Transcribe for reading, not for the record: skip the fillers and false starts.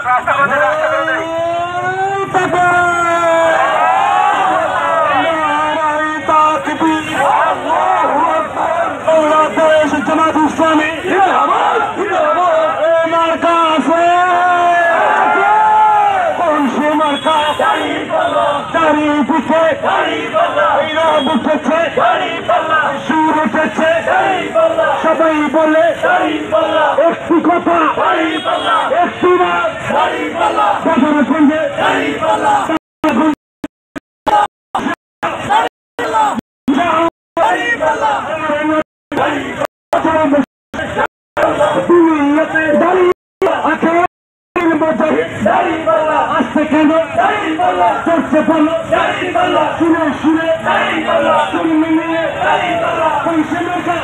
বাংলাদেশ জামাত ইসলামী মার্কা আছে কলসি মার্কা চারিদিকে রব উঠেছে সুর উঠেছে সবাই বলে একটি কথা একটি রাত সঙ্গে আসতে কেন চলছে বলো শুনে শুনে শুনে নিয়ে পয়সা মার্কা